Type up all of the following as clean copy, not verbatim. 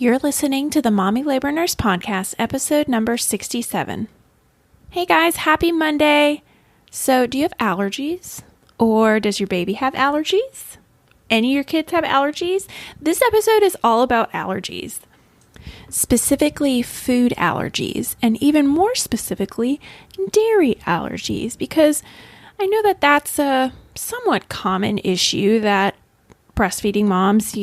You're listening to the Mommy Labor Nurse Podcast, episode number 67. Hey guys, happy Monday. So do you have allergies? Or does your baby have allergies? Any of your kids have allergies? This episode is all about allergies. Specifically food allergies, and even more specifically, dairy allergies, because I know that that's a somewhat common issue that breastfeeding moms,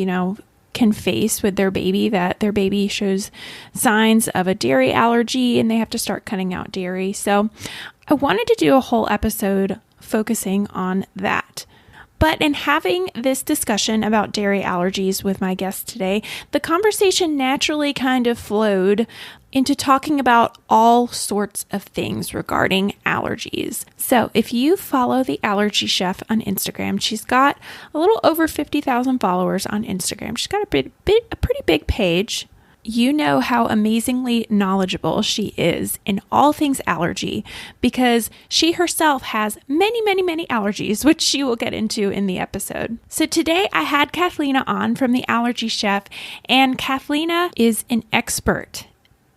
can face with their baby, that their baby shows signs of a dairy allergy and they have to start cutting out dairy. So I wanted to do a whole episode focusing on that. But in having this discussion about dairy allergies with my guest today, the conversation naturally kind of flowed into talking about all sorts of things regarding allergies. So if you follow the Allergy Chef on Instagram, she's got a little over 50,000 followers on Instagram. She's got a pretty big page. You know how amazingly knowledgeable she is in all things allergy because she herself has many allergies, which she will get into in the episode. So today I had Kathlena on from the Allergy Chef, and Kathlena is an expert.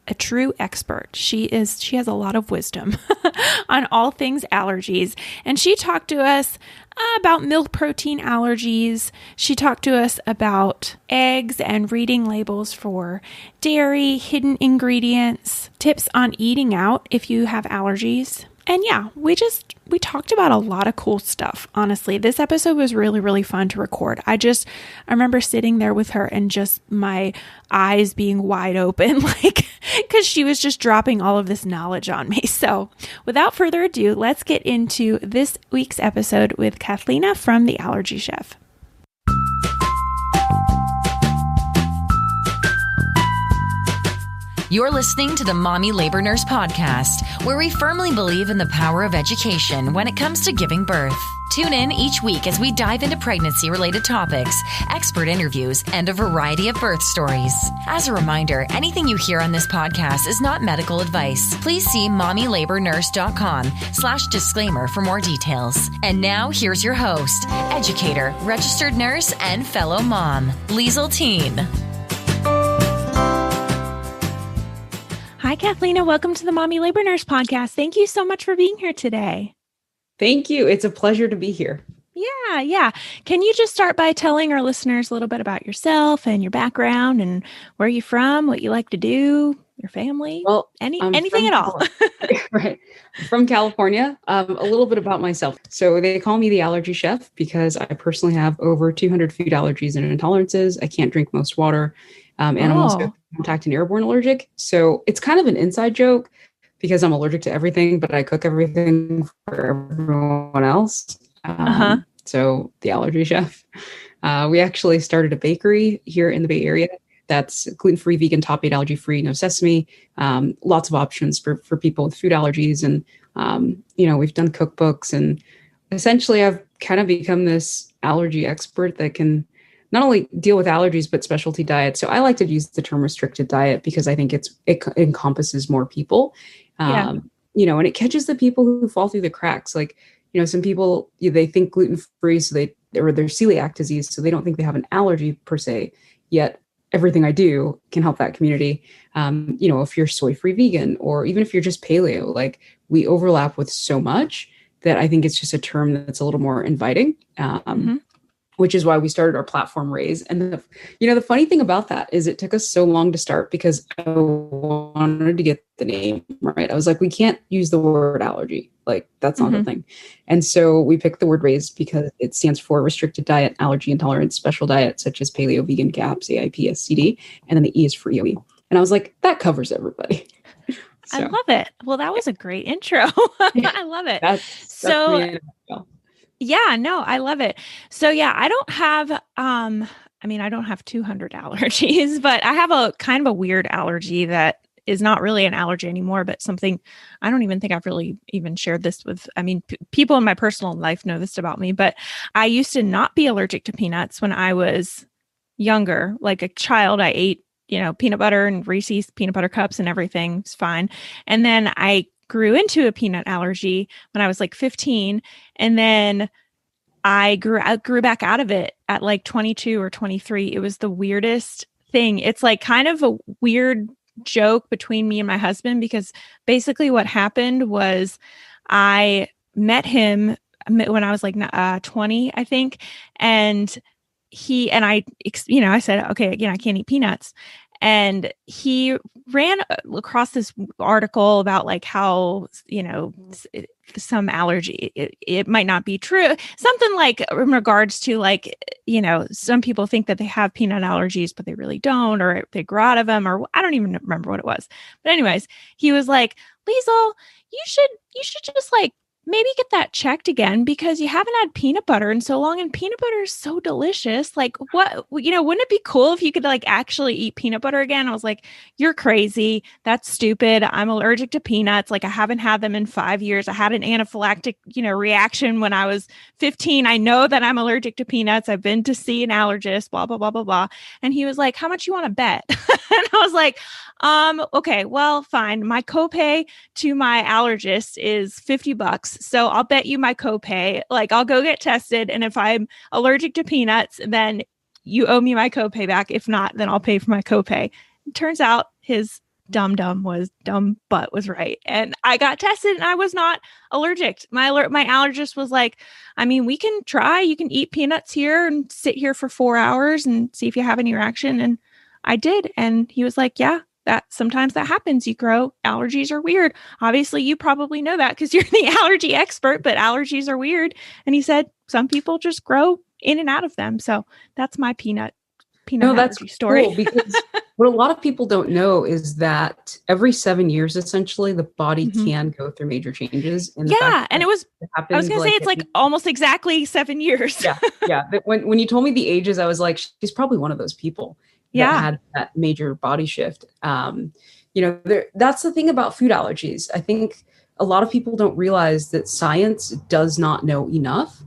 A true expert. She has a lot of wisdom on all things allergies. And she talked to us about milk protein allergies. She talked to us about eggs and reading labels for dairy, hidden ingredients, tips on eating out if you have allergies. And yeah, we talked about a lot of cool stuff. Honestly, this episode was really fun to record. I remember sitting there with her and just my eyes being wide open, because she was just dropping all of this knowledge on me. So without further ado, let's get into this week's episode with Kathlena from the Allergy Chef. You're listening to the Mommy Labor Nurse Podcast, where we firmly believe in the power of education when it comes to giving birth. Tune in each week as we dive into pregnancy-related topics, expert interviews, and a variety of birth stories. As a reminder, anything you hear on this podcast is not medical advice. Please see mommylabornurse.com/disclaimer for more details. And now, here's your host, educator, registered nurse, and fellow mom, Liesl Teen. Hi, Kathlena. Welcome to the Mommy Labor Nurse Podcast. Thank you so much for being here today. Thank you. It's a pleasure to be here. Yeah. Can you just start by telling our listeners a little bit about yourself and your background and where you're from, what you like to do, your family? Well, anything at all. Right. From California. A little bit about myself. So they call me the Allergy Chef because I personally have over 200 food allergies and intolerances. I can't drink most water. And I'm also contact and airborne allergic. So it's kind of an inside joke because I'm allergic to everything, but I cook everything for everyone else. So the Allergy Chef. We actually started a bakery here in the Bay Area that's gluten-free, vegan, top-8 allergy-free, no sesame. Lots of options for people with food allergies. And, we've done cookbooks, and essentially I've kind of become this allergy expert that can not only deal with allergies, but specialty diets. So I like to use the term restricted diet because I think it encompasses more people, and it catches the people who fall through the cracks. Some people, they think gluten-free, or they're celiac disease, so they don't think they have an allergy per se, yet everything I do can help that community. If you're soy-free vegan, or even if you're just paleo, we overlap with so much that I think it's just a term that's a little more inviting. Which is why we started our platform Raise. And the funny thing about that is it took us so long to start because I wanted to get the name right. I was like, we can't use the word allergy. That's not the thing. And so we picked the word Raise because it stands for restricted diet, allergy intolerance, special diet, such as paleo, vegan, CAPS, AIP, SCD. And then the E is for EOE. And I was like, that covers everybody. So. I love it. Well, that was a great intro. I love it. That's Yeah, no, I love it. So yeah, I don't have, I don't have 200 allergies, but I have a kind of a weird allergy that is not really an allergy anymore, but something I don't even think I've really even shared this with, people in my personal life know this about me, but I used to not be allergic to peanuts when I was younger. Like a child, I ate, peanut butter and Reese's peanut butter cups and everything. It's fine. And then I grew into a peanut allergy when I was 15. And then I grew back out of it at 22 or 23. It was the weirdest thing. It's like kind of a weird joke between me and my husband, because basically what happened was I met him when I was like 20, I think. And I said, okay, again, I can't eat peanuts. And he ran across this article about like how, some allergy, it might not be true. Something like in regards to like, some people think that they have peanut allergies, but they really don't, or they grow out of them, or I don't even remember what it was. But anyways, he was like, Liesl, you should just like maybe get that checked again, because you haven't had peanut butter in so long, and peanut butter is so delicious. Like, what, wouldn't it be cool if you could like actually eat peanut butter again? I was like, you're crazy. That's stupid. I'm allergic to peanuts. Like, I haven't had them in 5 years. I had an anaphylactic, reaction when I was 15. I know that I'm allergic to peanuts. I've been to see an allergist, blah, blah, blah, blah, blah. And he was like, how much you want to bet? And I was like, okay, well, fine. My copay to my allergist is $50. So I'll bet you my copay. Like, I'll go get tested. And if I'm allergic to peanuts, then you owe me my copay back. If not, then I'll pay for my copay. It turns out his dumb butt was right. And I got tested and I was not allergic. My allergist was like, I mean, we can try. You can eat peanuts here and sit here for 4 hours and see if you have any reaction. And I did. And he was like, yeah, that sometimes that happens. You grow. Allergies are weird. Obviously, you probably know that because you're the allergy expert, but allergies are weird. And he said some people just grow in and out of them. So that's my peanut allergy story. Cool, because what a lot of people don't know is that every 7 years, essentially, the body can go through major changes. And and I was going to say it's like almost exactly 7 years. Yeah. But when you told me the ages, I was like, she's probably one of those people that had that major body shift. That's the thing about food allergies. I think a lot of people don't realize that science does not know enough.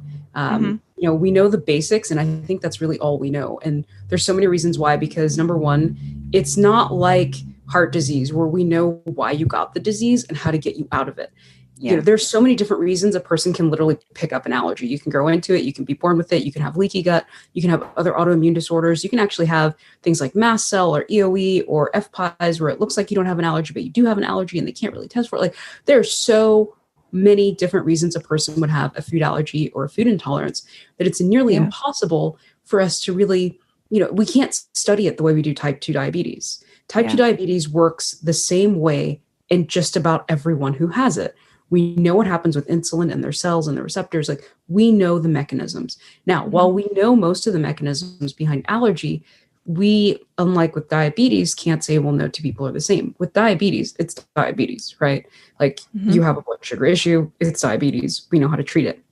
We know the basics, and I think that's really all we know. And there's so many reasons why, because number one, it's not like heart disease where we know why you got the disease and how to get you out of it. There's so many different reasons a person can literally pick up an allergy. You can grow into it. You can be born with it. You can have leaky gut. You can have other autoimmune disorders. You can actually have things like mast cell or EOE or FPIES where it looks like you don't have an allergy, but you do have an allergy and they can't really test for it. Like, there's so many different reasons a person would have a food allergy or a food intolerance that it's nearly impossible for us to really, we can't study it the way we do type 2 diabetes. Type 2 diabetes works the same way in just about everyone who has it. We know what happens with insulin and their cells and the receptors. Like, we know the mechanisms. Now, while we know most of the mechanisms behind allergy, we, unlike with diabetes, can't say, well, no two people are the same. With diabetes, it's diabetes, right? Like, you have a blood sugar issue, it's diabetes. We know how to treat it.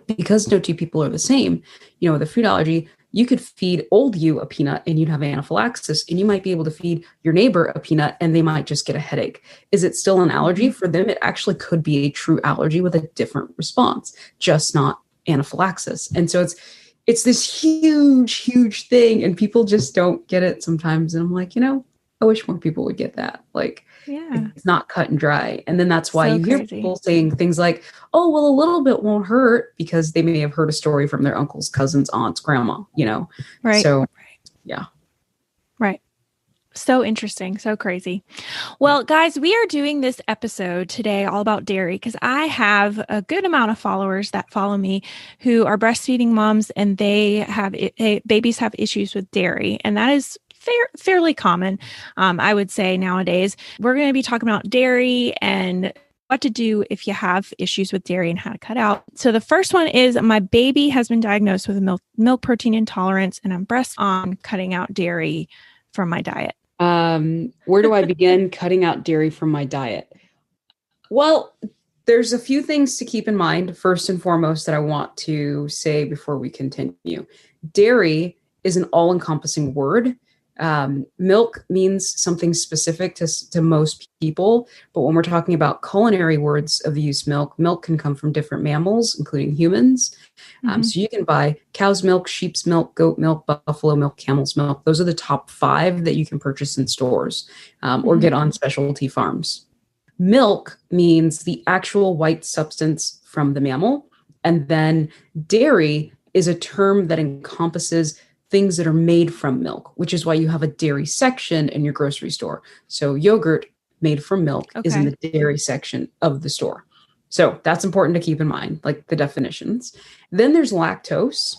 Because no two people are the same, with a food allergy, you could feed old you a peanut and you'd have anaphylaxis, and you might be able to feed your neighbor a peanut and they might just get a headache. Is it still an allergy? For them, it actually could be a true allergy with a different response, just not anaphylaxis. And so it's this huge thing, and people just don't get it sometimes. And I'm like, I wish more people would get that. Like, it's not cut and dry. And then that's why you hear people saying things like, oh, well, a little bit won't hurt, because they may have heard a story from their uncles, cousins, aunts, grandma, Right. So, yeah. Right. So interesting. So crazy. Well, guys, we are doing this episode today all about dairy because I have a good amount of followers that follow me who are breastfeeding moms, and babies have issues with dairy. And that is fairly common, I would say, nowadays. We're going to be talking about dairy and what to do if you have issues with dairy and how to cut out. So the first one is, my baby has been diagnosed with a milk protein intolerance, and I'm on cutting out dairy from my diet. Where do I begin cutting out dairy from my diet? Well, there's a few things to keep in mind. First and foremost, that I want to say before we continue. Dairy is an all-encompassing word. Milk means something specific to most people, but when we're talking about culinary words of the use milk can come from different mammals, including humans. So you can buy cow's milk, sheep's milk, goat milk, buffalo milk, camel's milk. Those are the top 5 that you can purchase in stores or get on specialty farms. Milk means the actual white substance from the mammal. And then dairy is a term that encompasses things that are made from milk, which is why you have a dairy section in your grocery store. So yogurt made from milk is in the dairy section of the store. So that's important to keep in mind, like the definitions. Then there's lactose.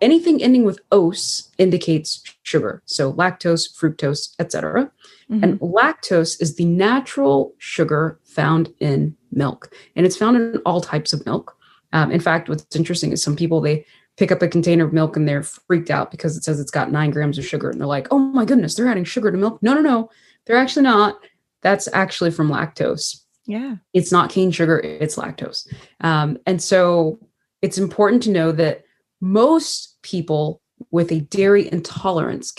Anything ending with ose indicates sugar. So lactose, fructose, etc. And lactose is the natural sugar found in milk. And it's found in all types of milk. In fact, what's interesting is some people, they pick up a container of milk and they're freaked out because it says it's got 9 grams of sugar. And they're like, oh my goodness, they're adding sugar to milk. No, they're actually not. That's actually from lactose. Yeah. It's not cane sugar, it's lactose. And so it's important to know that most people with a dairy intolerance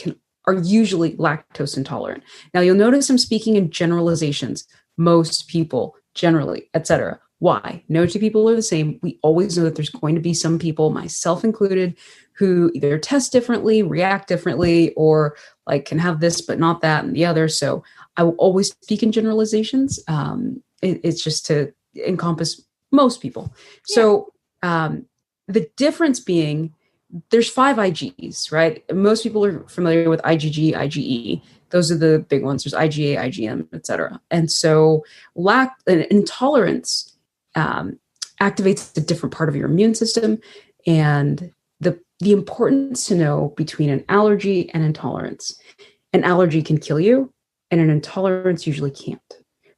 are usually lactose intolerant. Now you'll notice I'm speaking in generalizations, most people, generally, etc. Why? No two people are the same. We always know that there's going to be some people, myself included, who either test differently, react differently, or like can have this but not that and the other. So I will always speak in generalizations. It's just to encompass most people. Yeah. So the difference being there's 5 IgEs, right? Most people are familiar with IgG, IgE. Those are the big ones. There's IgA, IgM, etc. And so intolerance activates a different part of your immune system. And the importance to know between an allergy and intolerance. An allergy can kill you, and an intolerance usually can't.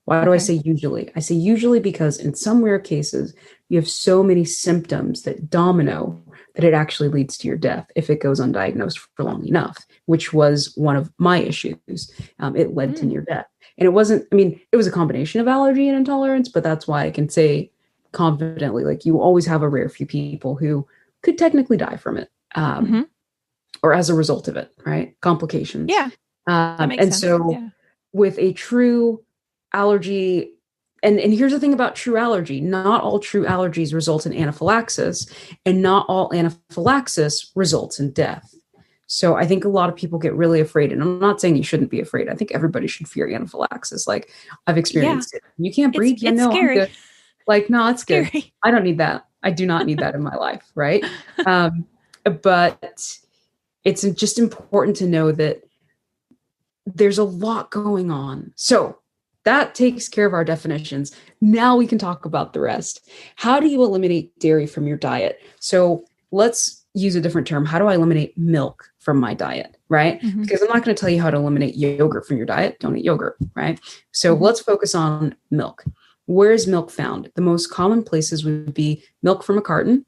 Why do I say usually? I say usually because in some rare cases, you have so many symptoms that domino that it actually leads to your death if it goes undiagnosed for long enough, which was one of my issues. It led to near death. And it wasn't, it was a combination of allergy and intolerance, but that's why I can say confidently, like you always have a rare few people who could technically die from it or as a result of it, right? Complications. Yeah. And sense. So with a true allergy, and here's the thing about true allergy, not all true allergies result in anaphylaxis, and not all anaphylaxis results in death. So I think a lot of people get really afraid, and I'm not saying you shouldn't be afraid. I think everybody should fear anaphylaxis. Like I've experienced it. You can't breathe. It's scary. I'm good. Like, no, it's scary. Good. I don't need that. I do not need that in my life. Right. But it's just important to know that there's a lot going on. So that takes care of our definitions. Now we can talk about the rest. How do you eliminate dairy from your diet? So let's use a different term. How do I eliminate milk from my diet, right? Because I'm not going to tell you how to eliminate yogurt from your diet. Don't eat yogurt, right? So let's focus on milk. Where is milk found? The most common places would be milk from a carton,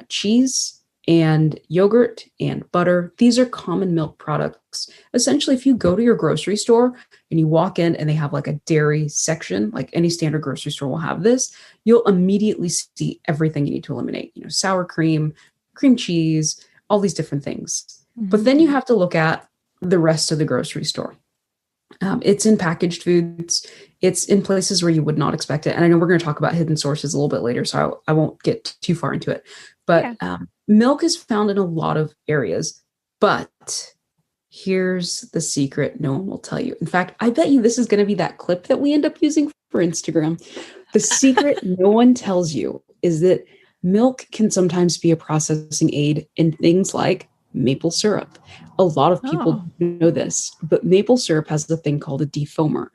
cheese, and yogurt and butter. These are common milk products. Essentially, if you go to your grocery store and you walk in and they have like a dairy section, like any standard grocery store will have this, you'll immediately see everything you need to eliminate. Sour cream, cream cheese, all these different things. But then you have to look at the rest of the grocery store. It's in packaged foods. It's in places where you would not expect it. And I know we're going to talk about hidden sources a little bit later, so I won't get too far into it. But milk is found in a lot of areas. But here's the secret no one will tell you. In fact, I bet you this is going to be that clip that we end up using for Instagram. The secret no one tells you is that milk can sometimes be a processing aid in things like maple syrup. A lot of people know this, but maple syrup has the thing called a defoamer.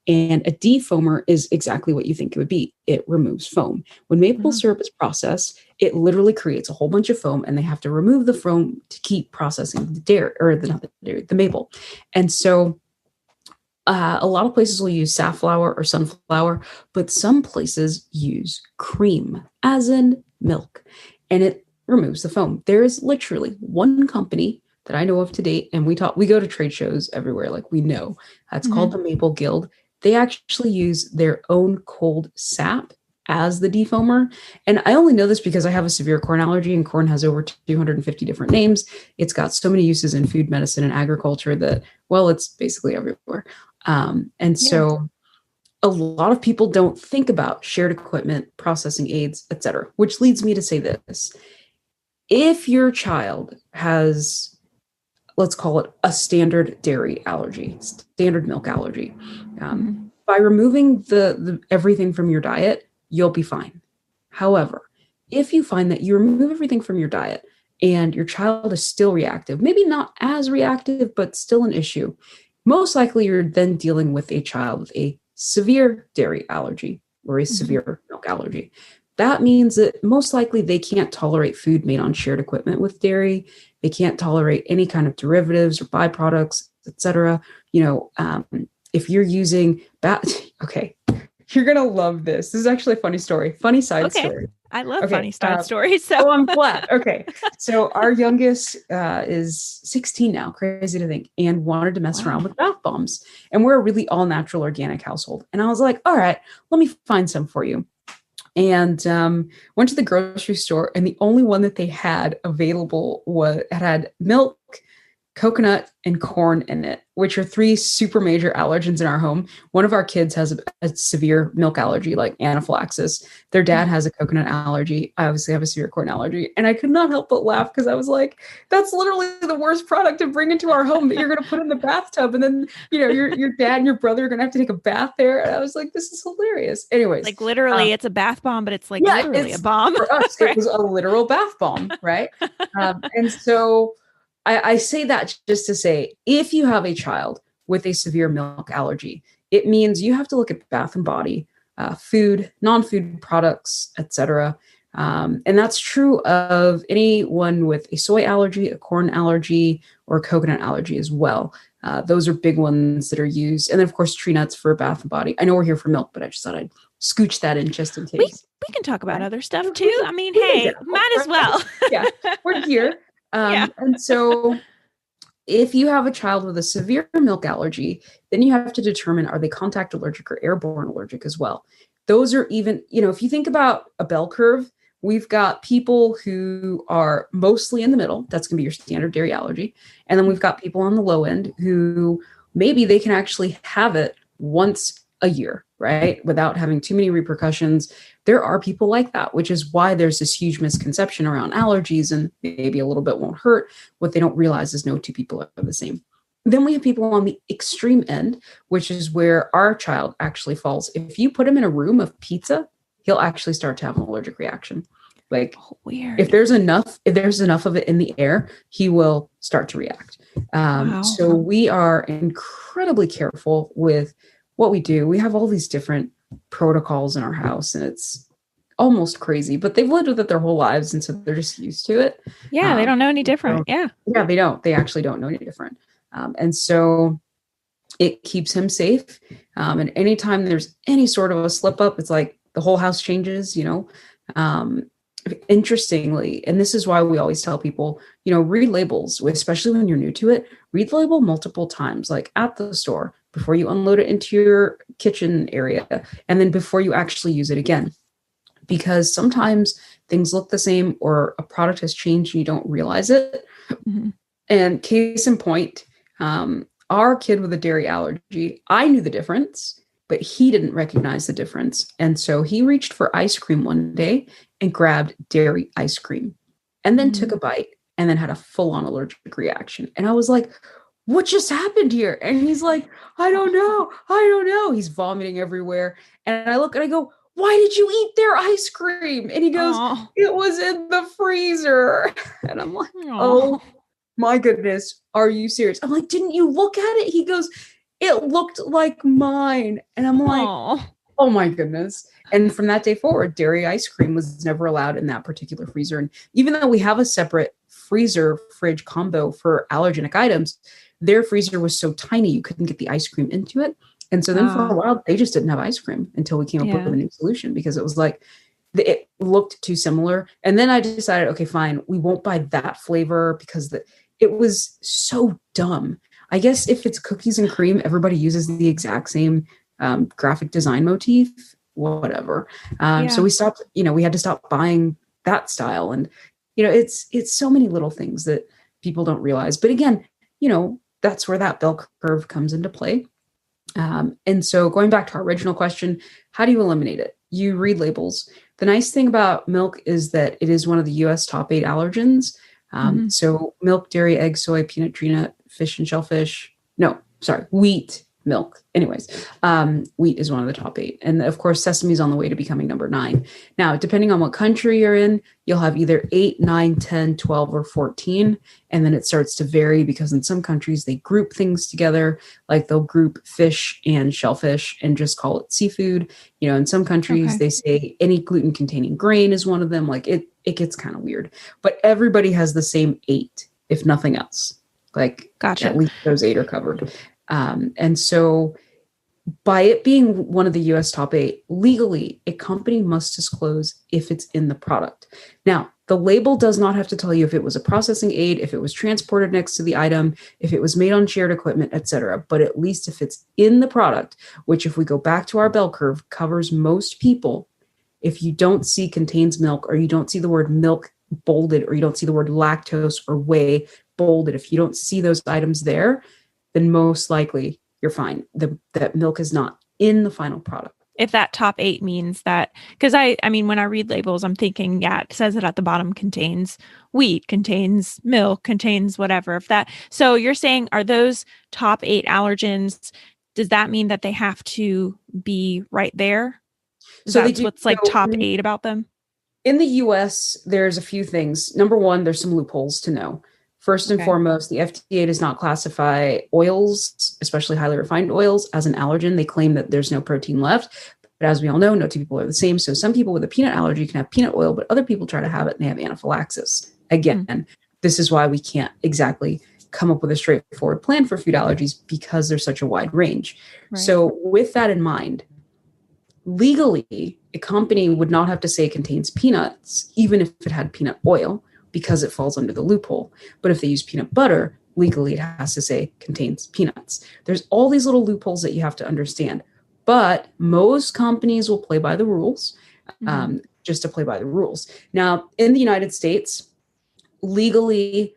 And a defoamer is exactly what you think it would be. It removes foam. When maple syrup is processed, it literally creates a whole bunch of foam, and they have to remove the foam to keep processing the dairy, or the maple. And so a lot of places will use safflower or sunflower, but some places use cream, as in milk, and it removes the foam. There is literally one company that I know of to date, and we go to trade shows everywhere, like we know. That's called the Maple Guild. They actually use their own cold sap as the defoamer. And I only know this because I have a severe corn allergy, and corn has over 250 different names. It's got so many uses in food, medicine, and agriculture that, well, it's basically everywhere. So a lot of people don't think about shared equipment, processing aids, etc., which leads me to say this. If your child has, let's call it a standard dairy allergy, standard milk allergy, by removing the everything from your diet, you'll be fine. However, if you find that you remove everything from your diet and your child is still reactive, maybe not as reactive, but still an issue, most likely you're then dealing with a child with a severe dairy allergy or a severe milk allergy. That means that most likely they can't tolerate food made on shared equipment with dairy. They can't tolerate any kind of derivatives or byproducts, etc. If you're using okay, you're going to love this. This is actually a funny story, funny side story. I love funny side stories. So. Oh, I'm glad. Okay. So our youngest is 16 now, crazy to think, and wanted to mess around with bath bombs. And we're a really all natural organic household. And I was like, all right, let me find some for you. And went to the grocery store, and the only one that they had available had milk, coconut, and corn in it, which are 3 super major allergens in our home. One of our kids has a severe milk allergy, like anaphylaxis. Their dad has a coconut allergy. I obviously have a severe corn allergy. And I could not help but laugh because I was like, that's literally the worst product to bring into our home that you're going to put in the bathtub. And then, your dad and your brother are going to have to take a bath there. And I was like, this is hilarious. Anyways. Like literally it's a bath bomb, but it's like literally a bomb. For us, It was a literal bath bomb, right? And so I say that just to say, if you have a child with a severe milk allergy, it means you have to look at Bath and Body, food, non-food products, etc. And that's true of anyone with a soy allergy, a corn allergy, or a coconut allergy as well. Those are big ones that are used. And then, of course, tree nuts for Bath and Body. I know we're here for milk, but I just thought I'd scooch that in just in case. We can talk about other stuff too. I mean, hey, might as well. Yeah, we're here. And so if you have a child with a severe milk allergy, then you have to determine, are they contact allergic or airborne allergic as well? Those are even, if you think about a bell curve, we've got people who are mostly in the middle. That's going to be your standard dairy allergy. And then we've got people on the low end who maybe they can actually have it once a year, right? Without having too many repercussions. There are people like that, which is why there's this huge misconception around allergies, and maybe a little bit won't hurt. What they don't realize is no two people are the same. Then we have people on the extreme end, which is where our child actually falls. If you put him in a room of pizza, he'll actually start to have an allergic reaction. Like, weird. If there's enough of it in the air, he will start to react. So we are incredibly careful with what we do. We have all these different protocols in our house, and it's almost crazy, but they've lived with it their whole lives. And so they're just used to it. Yeah. They don't know any different. Yeah, they don't. They actually don't know any different. And so it keeps him safe. And anytime there's any sort of a slip up, it's like the whole house changes, interestingly. And this is why we always tell people, read labels, especially when you're new to it, read the label multiple times, like at the store, before you unload it into your kitchen area, and then before you actually use it again. Because sometimes things look the same, or a product has changed and you don't realize it. Mm-hmm. And case in point, our kid with a dairy allergy, I knew the difference, but he didn't recognize the difference. And so he reached for ice cream one day and grabbed dairy ice cream, and then took a bite, and then had a full-on allergic reaction. And I was like, what just happened here? And he's like, I don't know. He's vomiting everywhere. And I look and I go, why did you eat their ice cream? And he goes, it was in the freezer. And I'm like, oh my goodness, are you serious? I'm like, didn't you look at it? He goes, it looked like mine. And I'm like, oh my goodness. And from that day forward, dairy ice cream was never allowed in that particular freezer. And even though we have a separate freezer fridge combo for allergenic items, their freezer was so tiny you couldn't get the ice cream into it. And so then for a while, they just didn't have ice cream until we came up with a new solution, because it was like, it looked too similar. And then I decided, okay, fine, we won't buy that flavor, because it was so dumb. I guess if it's cookies and cream, everybody uses the exact same graphic design motif, whatever. So we stopped, we had to stop buying that style. And, it's so many little things that people don't realize. But again, that's where that bell curve comes into play. And so going back to our original question, how do you eliminate it? You read labels. The nice thing about milk is that it is one of the US top 8 allergens. So milk, dairy, egg, soy, peanut, tree nut, fish and shellfish. No, sorry, wheat, milk. Anyways, wheat is one of the top 8. And of course, sesame is on the way to becoming number 9. Now, depending on what country you're in, you'll have either 8, 9, 10, 12, or 14. And then it starts to vary because in some countries they group things together, like they'll group fish and shellfish and just call it seafood. You know, in some countries they say any gluten containing grain is one of them. Like it gets kind of weird, but everybody has the same 8, if nothing else. Like at least those 8 are covered. And so by it being one of the US top 8, legally, a company must disclose if it's in the product. Now, the label does not have to tell you if it was a processing aid, if it was transported next to the item, if it was made on shared equipment, etc. But at least if it's in the product, which if we go back to our bell curve, covers most people, if you don't see contains milk, or you don't see the word milk bolded, or you don't see the word lactose or whey bolded, if you don't see those items there, then most likely you're fine. That milk is not in the final product. If that top 8 means that, because I mean, when I read labels, I'm thinking, yeah, it says it at the bottom contains wheat, contains milk, contains whatever. So you're saying, are those top 8 allergens, does that mean that they have to be right there? That's what's like top 8 about them? In the US, there's a few things. Number one, there's some loopholes to know. First and foremost, the FDA does not classify oils, especially highly refined oils, as an allergen. They claim that there's no protein left. But as we all know, no two people are the same. So some people with a peanut allergy can have peanut oil, but other people try to have it and they have anaphylaxis. Again, this is why we can't exactly come up with a straightforward plan for food allergies because there's such a wide range. Right. So with that in mind, legally, a company would not have to say it contains peanuts, even if it had peanut oil, because it falls under the loophole. But if they use peanut butter, legally it has to say contains peanuts. There's all these little loopholes that you have to understand. But most companies will play by the rules, just to play by the rules. Now, in the United States, legally,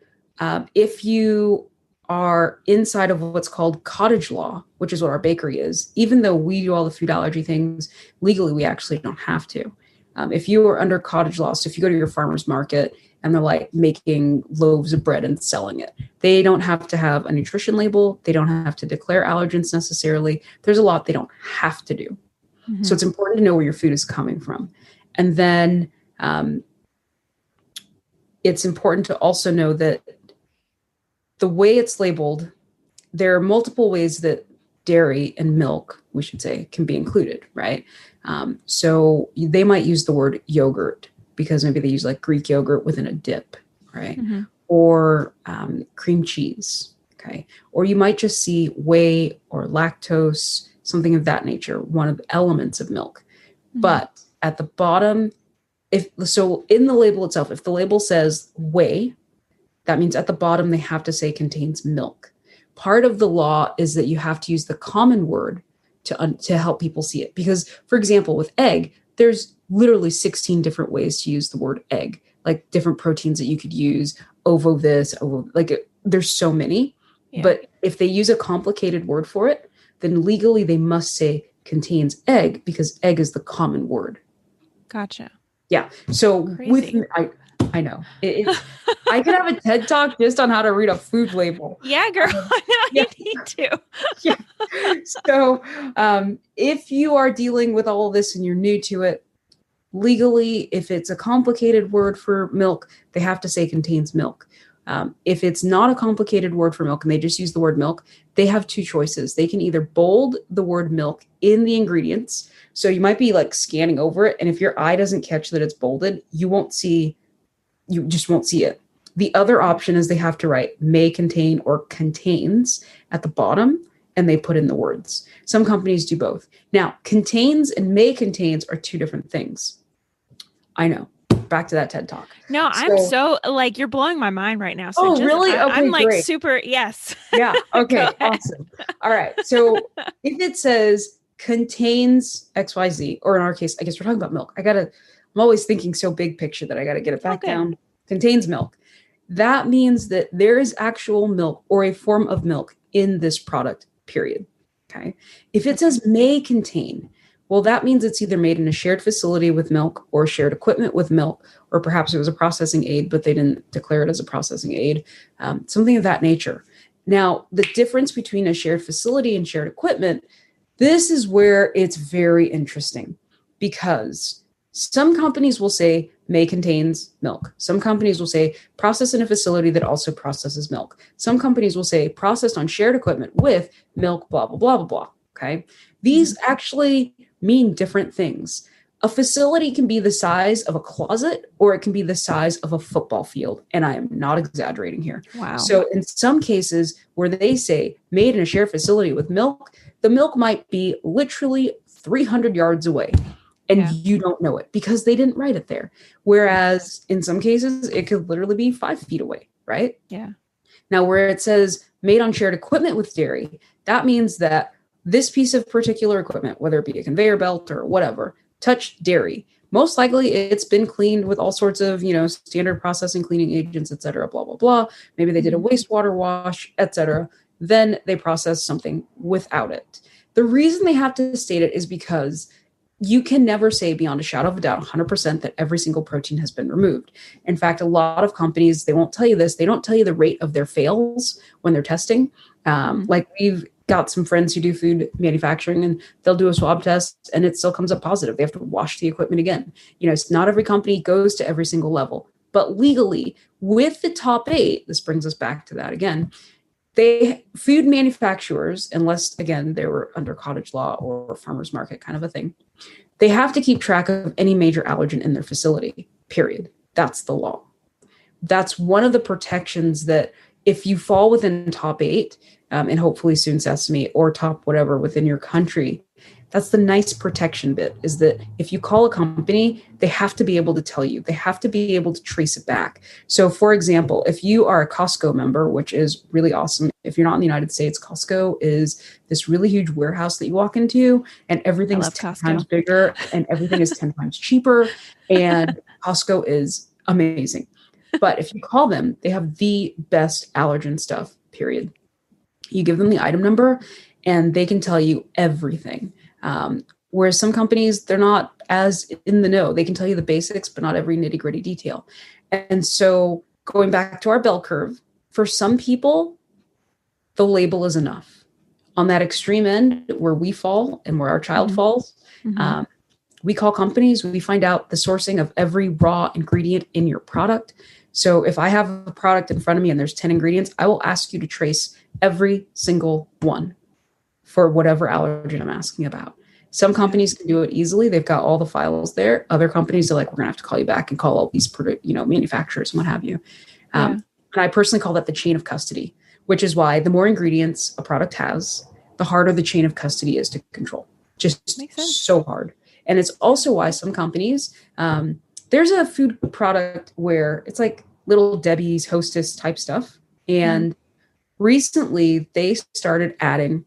if you are inside of what's called cottage law, which is what our bakery is, even though we do all the food allergy things, legally, we actually don't have to. If you are under cottage law, so if you go to your farmer's market and they're like making loaves of bread and selling it, they don't have to have a nutrition label. They don't have to declare allergens necessarily. There's a lot they don't have to do. So it's important to know where your food is coming from. And then it's important to also know that the way it's labeled, there are multiple ways that dairy and milk, we should say, can be included, right? So they might use the word yogurt because maybe they use like Greek yogurt within a dip, right? Or cream cheese, okay? Or you might just see whey or lactose, something of that nature, one of the elements of milk. But at the bottom, in the label itself, if the label says whey, that means at the bottom they have to say contains milk. Part of the law is that you have to use the common word to help people see it. Because, for example, with egg, there's literally 16 different ways to use the word egg, like different proteins that you could use, ovo this, ovo, there's so many. Yeah. But if they use a complicated word for it, then legally they must say contains egg because egg is the common word. Gotcha. Yeah. So I know. I could have a TED Talk just on how to read a food label. Yeah, girl. I know you need to. Yeah. So if you are dealing with all of this and you're new to it, legally, if it's a complicated word for milk, they have to say contains milk. If it's not a complicated word for milk and they just use the word milk, they have two choices. They can either bold the word milk in the ingredients. So you might be like scanning over it. And if your eye doesn't catch that it's bolded, you just won't see it. The other option is they have to write may contain or contains at the bottom, and they put in the words. Some companies do both. Now, contains and may contains are two different things. I know. Back to that TED Talk. No, I'm so like, you're blowing my mind right now. So really? Okay, I'm like great. Super. Yes. Yeah. Okay. Awesome. All right. So if it says contains XYZ, or in our case, I guess we're talking about milk. I'm always thinking so big picture that I got to get it back down. Contains milk. That means that there is actual milk or a form of milk in this product, period. Okay. If it says may contain, well, that means it's either made in a shared facility with milk or shared equipment with milk, or perhaps it was a processing aid, but they didn't declare it as a processing aid, something of that nature. Now, the difference between a shared facility and shared equipment, this is where it's very interesting, because some companies will say may contains milk. Some companies will say process in a facility that also processes milk. Some companies will say processed on shared equipment with milk, blah, blah, blah, blah, blah. Okay. These actually mean different things. A facility can be the size of a closet, or it can be the size of a football field. And I am not exaggerating here. Wow. So in some cases where they say made in a shared facility with milk, the milk might be literally 300 yards away. And you don't know it because they didn't write it there. Whereas in some cases, it could literally be 5 feet away, right? Yeah. Now, where it says made on shared equipment with dairy, that means that this piece of particular equipment, whether it be a conveyor belt or whatever, touched dairy. Most likely it's been cleaned with all sorts of, standard processing, cleaning agents, et cetera, blah, blah, blah. Maybe they did a wastewater wash, et cetera. Then they process something without it. The reason they have to state it is because you can never say beyond a shadow of a doubt 100% that every single protein has been removed. In fact, a lot of companies, they won't tell you this. They don't tell you the rate of their fails when they're testing. Like we've got some friends who do food manufacturing, and they'll do a swab test and it still comes up positive. They have to wash the equipment again. It's not every company goes to every single level, but legally with the top 8, this brings us back to that again. Food manufacturers, unless again, they were under cottage law or farmer's market kind of a thing, they have to keep track of any major allergen in their facility, period. That's the law. That's one of the protections that if you fall within top 8, and hopefully soon sesame or top whatever within your country, that's the nice protection bit, is that if you call a company, they have to be able to tell you, they have to be able to trace it back. So for example, if you are a Costco member, which is really awesome. If you're not in the United States, Costco is this really huge warehouse that you walk into and everything's 10 times bigger and everything is 10 times cheaper. And Costco is amazing. But if you call them, they have the best allergen stuff, period. You give them the item number and they can tell you everything. Whereas some companies, they're not as in the know. They can tell you the basics, but not every nitty gritty detail. And so going back to our bell curve, for some people, the label is enough. On that extreme end where we fall and where our child falls, we call companies, we find out the sourcing of every raw ingredient in your product. So if I have a product in front of me and there's 10 ingredients, I will ask you to trace every single one for whatever allergen I'm asking about. Some companies can do it easily. They've got all the files there. Other companies are like, we're going to have to call you back and call all these, manufacturers and what have you. And I personally call that the chain of custody, which is why the more ingredients a product has, the harder the chain of custody is to control. Just so hard. And it's also why some companies, there's a food product where it's like Little Debbie's Hostess type stuff. And recently they started adding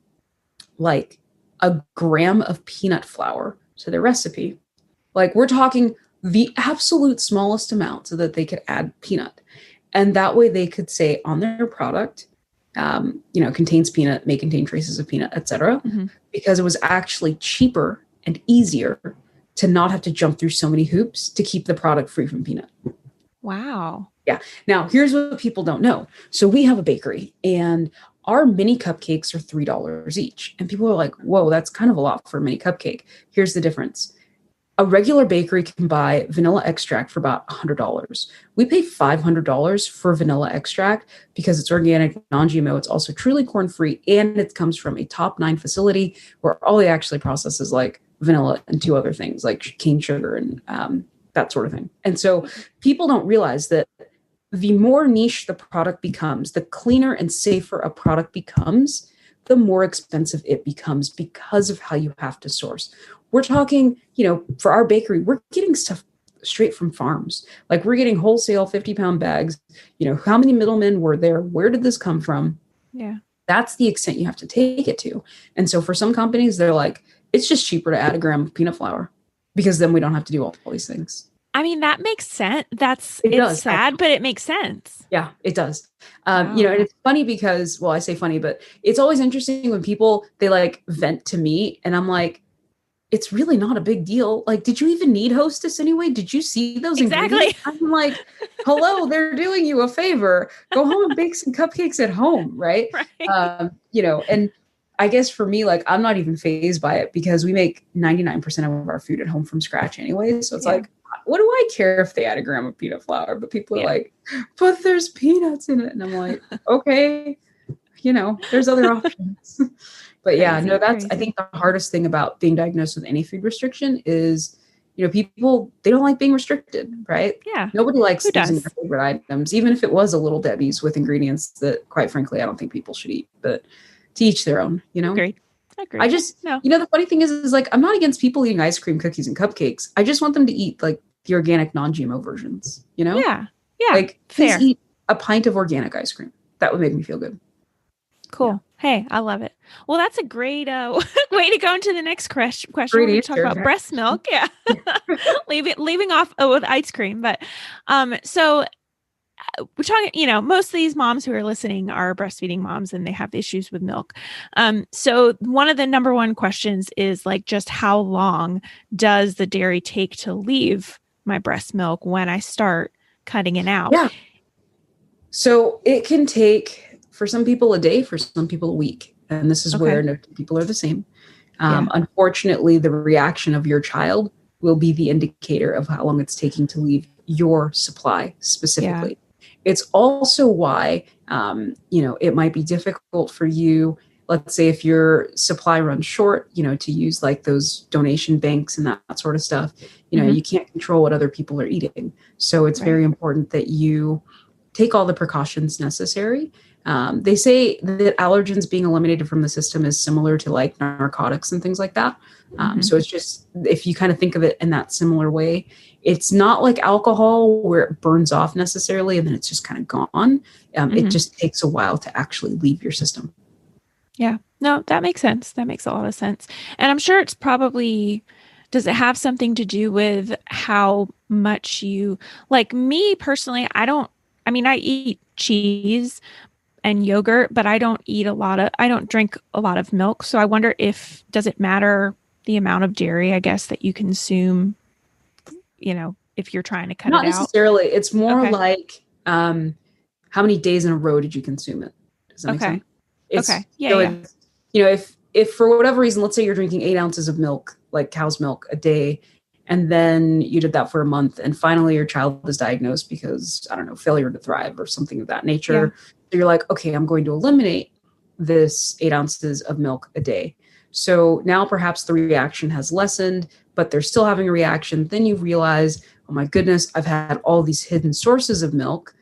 like a gram of peanut flour to their recipe. Like we're talking the absolute smallest amount so that they could add peanut. And that way they could say on their product, contains peanut, may contain traces of peanut, etc. Because it was actually cheaper and easier to not have to jump through so many hoops to keep the product free from peanut. Wow. Yeah. Now, here's what people don't know. So we have a bakery and our mini cupcakes are $3 each. And people are like, whoa, that's kind of a lot for a mini cupcake. Here's the difference. A regular bakery can buy vanilla extract for about $100. We pay $500 for vanilla extract because it's organic, non-GMO. It's also truly corn-free, and it comes from a top 9 facility where all they actually process is like vanilla and 2 other things like cane sugar and that sort of thing. And so people don't realize that the more niche the product becomes, the cleaner and safer a product becomes, the more expensive it becomes because of how you have to source. We're talking, for our bakery, we're getting stuff straight from farms. Like we're getting wholesale 50-pound bags. How many middlemen were there? Where did this come from? Yeah. That's the extent you have to take it to. And so for some companies, they're like, it's just cheaper to add a gram of peanut flour because then we don't have to do all these things. I mean, that makes sense. It's sad, but it makes sense. Yeah, it does. And it's funny because, I say funny, but it's always interesting when people, they like vent to me and I'm like, it's really not a big deal. Like, did you even need Hostess anyway? Did you see those ingredients? I'm like, hello, they're doing you a favor. Go home and bake some cupcakes at home, right? Right. You know, and I guess for me, like, I'm not even fazed by it because we make 99% of our food at home from scratch anyway. So it's like, what do I care if they add a gram of peanut flour? But people are like, but there's peanuts in it. And I'm like, okay, you know, there's other options. But I think the hardest thing about being diagnosed with any food restriction is, you know, people, they don't like being restricted, right? Yeah. Nobody likes losing their favorite items, even if it was a Little Debbie's with ingredients that, quite frankly, I don't think people should eat, but to each their own, you know? Agreed. I just, you know, the funny thing is like, I'm not against people eating ice cream, cookies, and cupcakes. I just want them to eat like the organic non-GMO versions, you know? Yeah. Yeah. Like, please eat a pint of organic ice cream. That would make me feel good. Cool. Yeah. Hey, I love it. Well, that's a great way to go into the next question. We're going to talk about breast milk. Yeah. leaving off with ice cream. But so we're talking, you know, most of these moms who are listening are breastfeeding moms and they have issues with milk. So one of the number one questions is like, just how long does the dairy take to leave my breast milk when I start cutting it out? Yeah. So it can take, for some people, a day, for some people, a week. And this is where no two people are the same. Unfortunately, the reaction of your child will be the indicator of how long it's taking to leave your supply specifically. Yeah. It's also why, you know, it might be difficult for you, let's say if your supply runs short, you know, to use like those donation banks and that sort of stuff. You know, you can't control what other people are eating. So it's very important that you take all the precautions necessary. They say that allergens being eliminated from the system is similar to like narcotics and things like that. So it's just, if you kind of think of it in that similar way, it's not like alcohol where it burns off necessarily and then it's just kind of gone. It just takes a while to actually leave your system. Yeah, no, that makes sense. That makes a lot of sense. And I'm sure it's probably, does it have something to do with how much you, like me personally, I eat cheese and yogurt, but I don't drink a lot of milk. So I wonder does it matter the amount of dairy, I guess, that you consume, you know, if you're trying to cut it out? Not necessarily. It's more like, how many days in a row did you consume it? Does that make sense? You know, if for whatever reason, let's say you're drinking 8 ounces of milk, like cow's milk a day, and then you did that for a month and finally your child is diagnosed because, I don't know, failure to thrive or something of that nature. So you're like, okay, I'm going to eliminate this 8 ounces of milk a day. So now perhaps the reaction has lessened, but they're still having a reaction. Then you realize, oh my goodness, I've had all these hidden sources of milk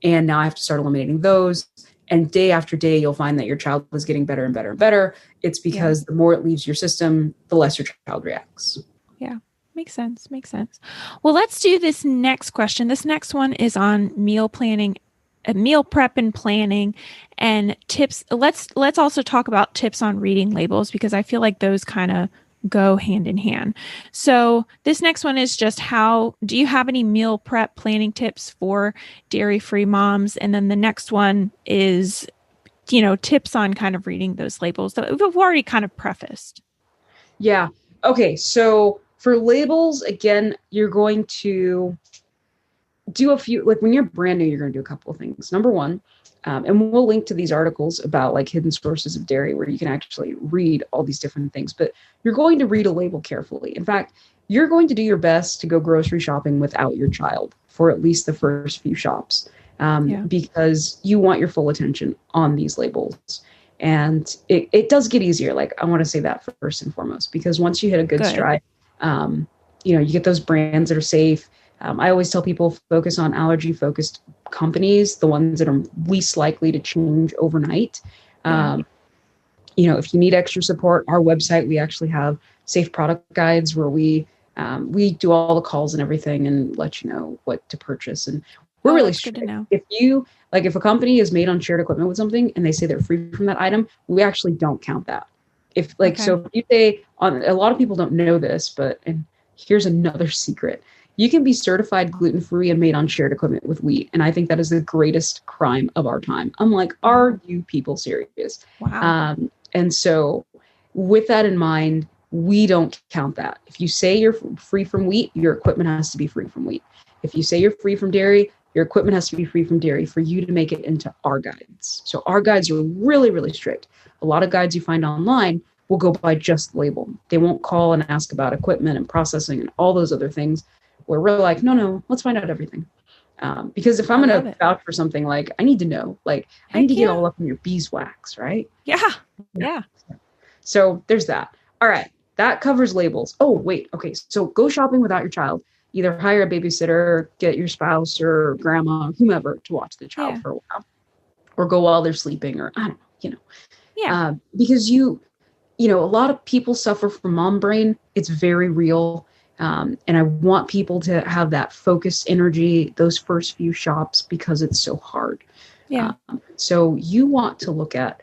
and now I have to start eliminating those. And day after day, you'll find that your child is getting better and better and better. It's because the more it leaves your system, the less your child reacts. Yeah. Makes sense. Well, let's do this next question. This next one is on meal planning, meal prep and planning and tips. Let's also talk about tips on reading labels because I feel like those kind of go hand in hand. So this next one is just do you have any meal prep planning tips for dairy-free moms? And then the next one is, you know, tips on kind of reading those labels that we've already kind of prefaced. Yeah. Okay. So for labels, again, you're going to do a few, like when you're brand new, you're going to do a couple of things. Number one, and we'll link to these articles about like hidden sources of dairy where you can actually read all these different things, but you're going to read a label carefully. In fact, you're going to do your best to go grocery shopping without your child for at least the first few shops, because you want your full attention on these labels. And it does get easier. Like I want to say that first and foremost, because once you hit a good stride, you know, you get those brands that are safe. I always tell people focus on allergy focused companies, the ones that are least likely to change overnight. You know, if you need extra support, our website, we actually have safe product guides where we do all the calls and everything and let you know what to purchase. And we're really strict. Good to know. If a company is made on shared equipment with something and they say they're free from that item, we actually don't count that. So if you say a lot of people don't know this, and here's another secret. You can be certified gluten-free and made on shared equipment with wheat. And I think that is the greatest crime of our time. I'm like, are you people serious? Wow. And so with that in mind, we don't count that. If you say you're free from wheat, your equipment has to be free from wheat. If you say you're free from dairy, your equipment has to be free from dairy for you to make it into our guides. So our guides are really, really strict. A lot of guides you find online will go by just the label. They won't call and ask about equipment and processing and all those other things, where we're like, no, let's find out everything. Because if I'm going to vouch for something, like, I need to know, like, I need to get all up in your beeswax, right? Yeah. So there's that. All right. That covers labels. Oh, wait. Okay. So go shopping without your child. Either hire a babysitter, get your spouse or grandma or whomever to watch the child for a while, or go while they're sleeping, or I don't know, because a lot of people suffer from mom brain. It's very real. And I want people to have that focused energy, those first few shops, because it's so hard. Yeah. So you want to look at,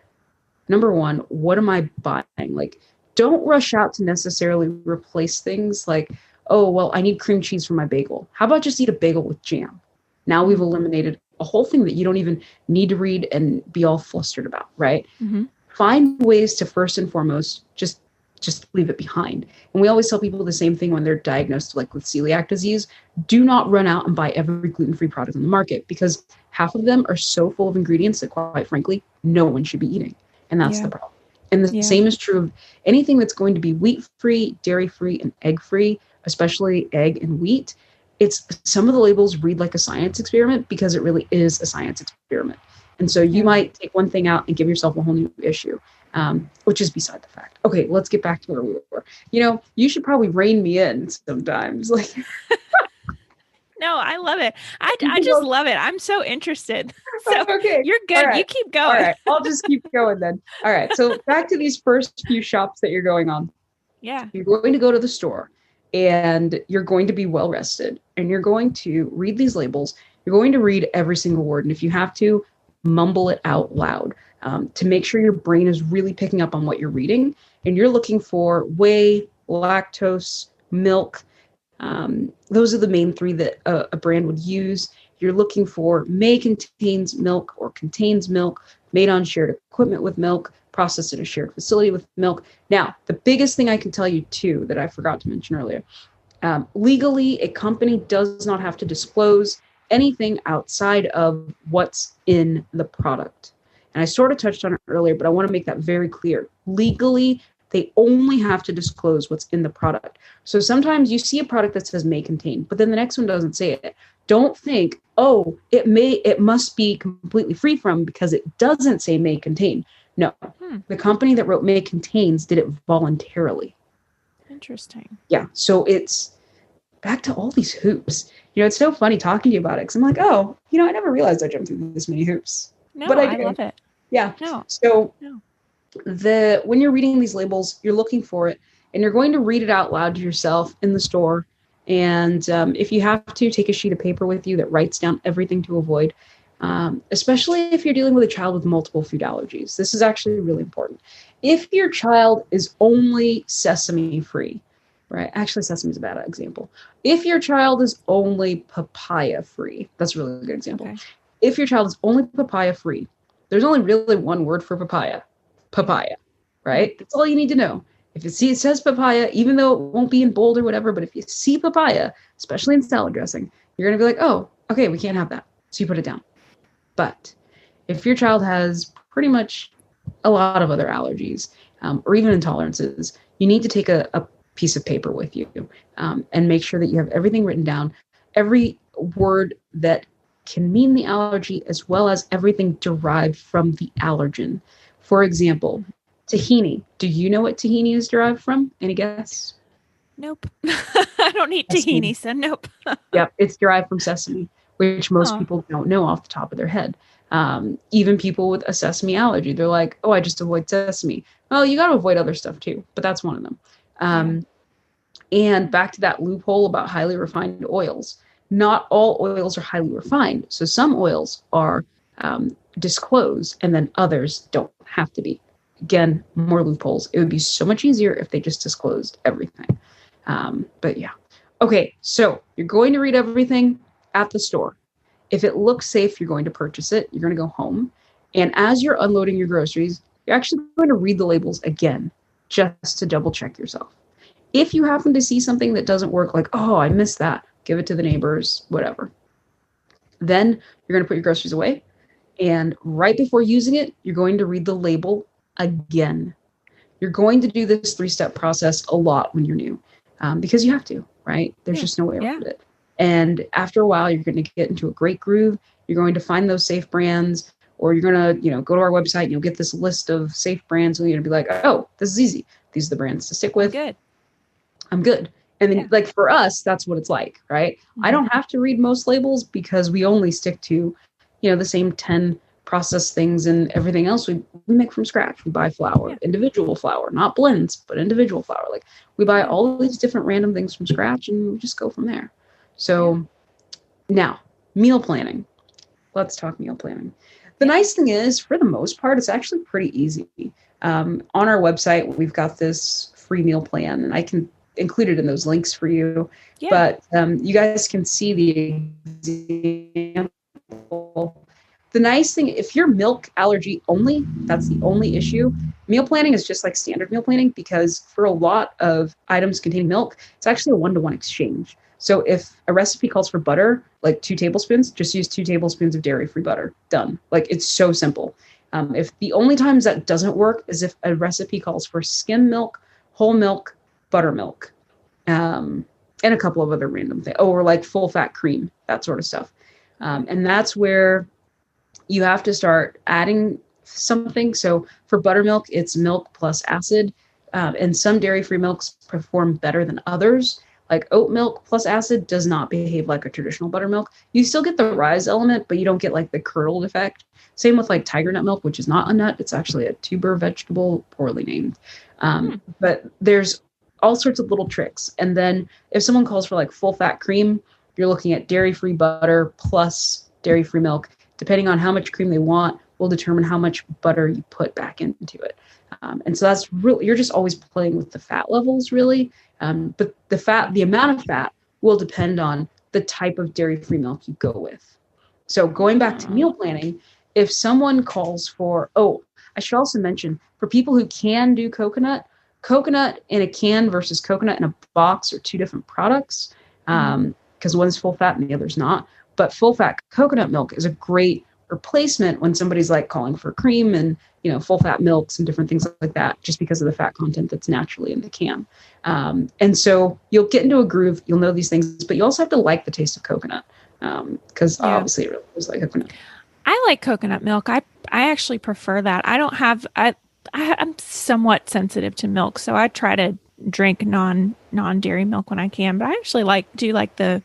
number one, what am I buying? Like, don't rush out to necessarily replace things like, oh, well, I need cream cheese for my bagel. How about just eat a bagel with jam? Now we've eliminated a whole thing that you don't even need to read and be all flustered about, right? Mm-hmm. Find ways to first and foremost just leave it behind. And we always tell people the same thing when they're diagnosed like with celiac disease. Do not run out and buy every gluten-free product on the market, because half of them are so full of ingredients that, quite frankly, no one should be eating. And that's the problem. And the same is true of anything that's going to be wheat-free, dairy-free, and egg-free, especially egg and wheat. It's some of the labels read like a science experiment, because it really is a science experiment. And so you might take one thing out and give yourself a whole new issue, which is beside the fact. Okay, let's get back to where we were. You should probably rein me in sometimes. Like, no, I love it. I just love it. I'm so interested. So okay, you're good. Right. You keep going. All right, I'll just keep going then. All right, so back to these first few shops that you're going on. Yeah. You're going to go to the store, and you're going to be well rested, and you're going to read these labels. You're going to read every single word. And if you have to, mumble it out loud to make sure your brain is really picking up on what you're reading. And you're looking for whey, lactose, milk. Those are the main three that a brand would use. You're looking for may contains milk or contains milk, made on shared equipment with milk, processed in a shared facility with milk. Now, the biggest thing I can tell you too, that I forgot to mention earlier, legally, a company does not have to disclose anything outside of what's in the product. And I sort of touched on it earlier, but I want to make that very clear. Legally, they only have to disclose what's in the product. So sometimes you see a product that says may contain, but then the next one doesn't say it. Don't think, oh, it must be completely free from because it doesn't say may contain. No, the company that wrote may contains did it voluntarily. Interesting. Yeah. So it's back to all these hoops. It's so funny talking to you about it, because I'm like, oh, I never realized I jumped through this many hoops. No, but I love it. Yeah. No. So when you're reading these labels, you're looking for it, and you're going to read it out loud to yourself in the store. And if you have to, take a sheet of paper with you that writes down everything to avoid, especially if you're dealing with a child with multiple food allergies. This is actually really important. If your child is only sesame free, right? Actually, sesame is a bad example. If your child is only papaya free, that's a really good example. Okay. If your child is only papaya free, there's only really one word for papaya, right? That's all you need to know. If you see it says papaya, even though it won't be in bold or whatever, but if you see papaya, especially in salad dressing, you're going to be like, oh, okay, we can't have that. So you put it down. But if your child has pretty much a lot of other allergies or even intolerances, you need to take a piece of paper with you and make sure that you have everything written down, every word that can mean the allergy, as well as everything derived from the allergen. For example, tahini. Do you know what tahini is derived from? Any guess? Nope. I don't eat tahini, so nope. Yep, it's derived from sesame, which most people don't know off the top of their head. Even people with a sesame allergy, they're like, oh, I just avoid sesame. Well, you got to avoid other stuff too, but that's one of them. And back to that loophole about highly refined oils. Not all oils are highly refined. So some oils are disclosed, and then others don't have to be. Again, more loopholes. It would be so much easier if they just disclosed everything. But yeah. Okay, so you're going to read everything at the store. If it looks safe, you're going to purchase it. You're going to go home. And as you're unloading your groceries, you're actually going to read the labels again. just to double check yourself. If you happen to see something that doesn't work, like, oh, I missed that, give it to the neighbors, whatever. Then you're going to put your groceries away. And right before using it, you're going to read the label again. You're going to do this 3-step process a lot when you're new, because you have to, right? There's just no way around it. And after a while, you're going to get into a great groove. You're going to find those safe brands, or you're going to, go to our website and you'll get this list of safe brands. And you're going to be like, oh, this is easy. These are the brands to stick with. I'm good. And then like for us, that's what it's like, right? I don't have to read most labels because we only stick to, the same 10 processed things, and everything else we make from scratch. We buy flour, individual flour, not blends, but individual flour. Like we buy all these different random things from scratch and we just go from there. So now meal planning. Let's talk meal planning. The nice thing is, for the most part, it's actually pretty easy. On our website, we've got this free meal plan, and I can include it in those links for you. But you guys can see the example. The nice thing, if you're milk allergy only, that's the only issue. Meal planning is just like standard meal planning, because for a lot of items containing milk, it's actually a 1-to-1 exchange. So if a recipe calls for butter, like 2 tablespoons, just use 2 tablespoons of dairy-free butter. Done. Like it's so simple. If the only times that doesn't work is if a recipe calls for skim milk, whole milk, buttermilk, and a couple of other random things. Or like full fat cream, that sort of stuff. And that's where you have to start adding something. So for buttermilk, it's milk plus acid. And some dairy-free milks perform better than others. Like oat milk plus acid does not behave like a traditional buttermilk. You still get the rise element, but you don't get like the curdled effect. Same with like tiger nut milk, which is not a nut. It's actually a tuber vegetable, poorly named. But there's all sorts of little tricks. And then if someone calls for like full fat cream, you're looking at dairy-free butter plus dairy-free milk. Depending on how much cream they want, will determine how much butter you put back into it. And so that's really, you're just always playing with the fat levels, really. But the amount of fat will depend on the type of dairy-free milk you go with. So going back to meal planning, if someone calls for, I should also mention, for people who can do coconut in a can versus coconut in a box are 2 different products, because one's full fat and the other's not. But full fat coconut milk is a great replacement when somebody's like calling for cream and, full fat milks and different things like that, just because of the fat content that's naturally in the can. And so you'll get into a groove, you'll know these things, but you also have to like the taste of coconut, because obviously it really is like coconut. I like coconut milk. I actually prefer that. I'm somewhat sensitive to milk, so I try to drink non-dairy milk when I can, but I actually do like the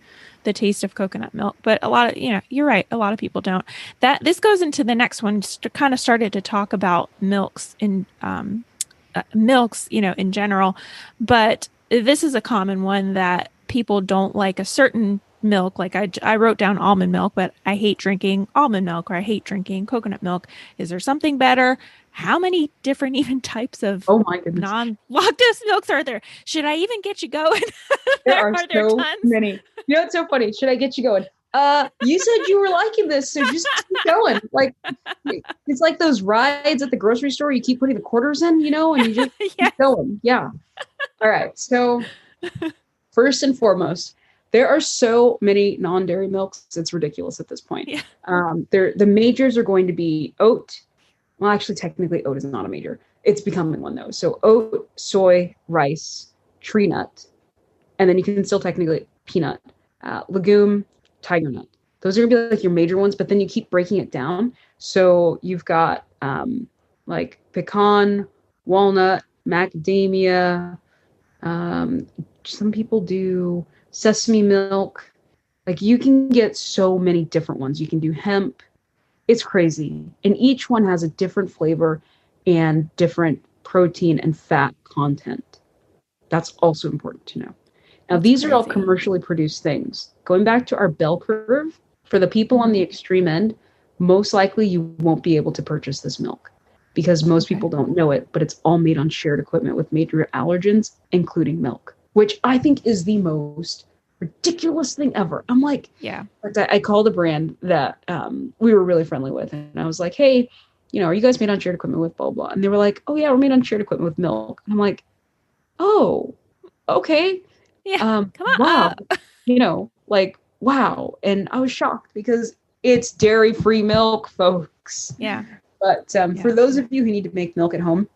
taste of coconut milk. But a lot of, you're right, a lot of people don't. This goes into the next one, just to kind of started to talk about milks in general, but this is a common one that people don't like a certain milk. Like I wrote down almond milk, but I hate drinking almond milk, or I hate drinking coconut milk. Is there something better? How many different even types of non-lactose milks are there? Should I even get you going? There are so many. It's so funny. Should I get you going? You said you were liking this, so just keep going. Like it's like those rides at the grocery store. You keep putting the quarters in, and you just keep going. Yeah. All right. So first and foremost, there are so many non-dairy milks. It's ridiculous at this point. Yeah. The majors are going to be oat. Well, actually, technically, oat is not a major. It's becoming one, though. So oat, soy, rice, tree nut, and then you can still technically peanut, legume, tiger nut. Those are going to be like your major ones, but then you keep breaking it down. So you've got like pecan, walnut, macadamia. Some people do sesame milk. Like you can get so many different ones. You can do hemp. It's crazy. And each one has a different flavor and different protein and fat content. That's also important to know. Now, these are all commercially produced things. Going back to our bell curve, for the people on the extreme end, most likely you won't be able to purchase this milk because most people don't know it, but it's all made on shared equipment with major allergens, including milk, which I think is the most ridiculous thing ever. I'm like, I called a brand that we were really friendly with, and I was like, hey, are you guys made on shared equipment with blah, blah? And they were like, oh yeah, we're made on shared equipment with milk. And I'm like, oh, okay. Yeah. Come on wow. up. Like, wow. And I was shocked because it's dairy-free milk, folks. Yeah. But for those of you who need to make milk at home,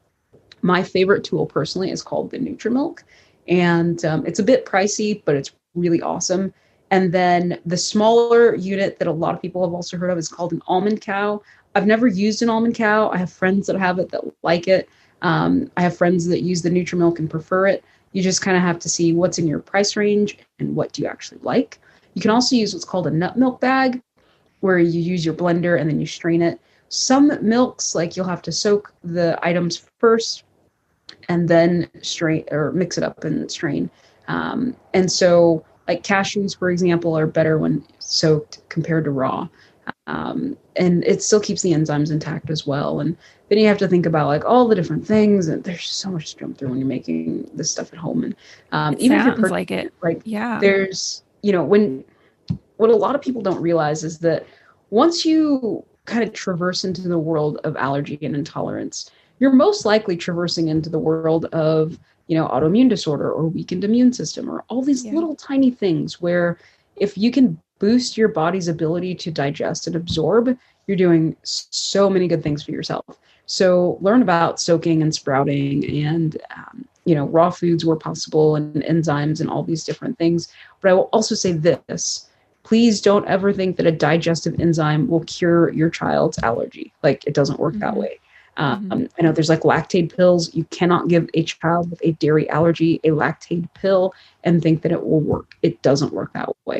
my favorite tool personally is called the Nutrimilk. And it's a bit pricey, but it's really awesome. And then the smaller unit that a lot of people have also heard of is called an almond cow. I've never used an almond cow. I have friends that have it that like it. I have friends that use the Nutrimilk and prefer it. You just kind of have to see what's in your price range and what do you actually like. You can also use what's called a nut milk bag, where you use your blender and then you strain it. Some milks, like you'll have to soak the items first and then strain or mix it up and strain. And so like cashews, for example, are better when soaked compared to raw. And it still keeps the enzymes intact as well. And then you have to think about like all the different things, and there's so much to jump through when you're making this stuff at home. And even if you're like it, like there's what a lot of people don't realize is that once you kind of traverse into the world of allergy and intolerance, you're most likely traversing into the world of autoimmune disorder or weakened immune system or all these little tiny things where if you can boost your body's ability to digest and absorb, you're doing so many good things for yourself. So learn about soaking and sprouting and, raw foods where possible and enzymes and all these different things. But I will also say this, please don't ever think that a digestive enzyme will cure your child's allergy. Like it doesn't work that way. I know there's like lactate pills. You cannot give a child with a dairy allergy a lactate pill and think that it will work. It doesn't work that way.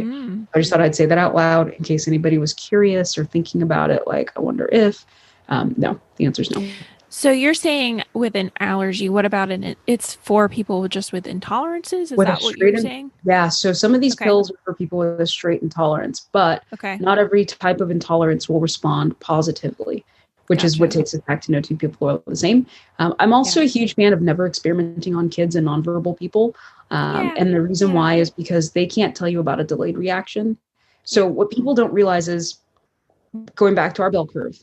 I just thought I'd say that out loud in case anybody was curious or thinking about it. Like, I wonder if, no, the answer is no. So you're saying with an allergy, what about it's for people just with intolerances? Is that what you're saying? Yeah. So some of these pills are for people with a straight intolerance, but not every type of intolerance will respond positively, which is what takes us back to no two people are the same. I'm also a huge fan of never experimenting on kids and nonverbal people. And the reason why is because they can't tell you about a delayed reaction. So what people don't realize is, going back to our bell curve,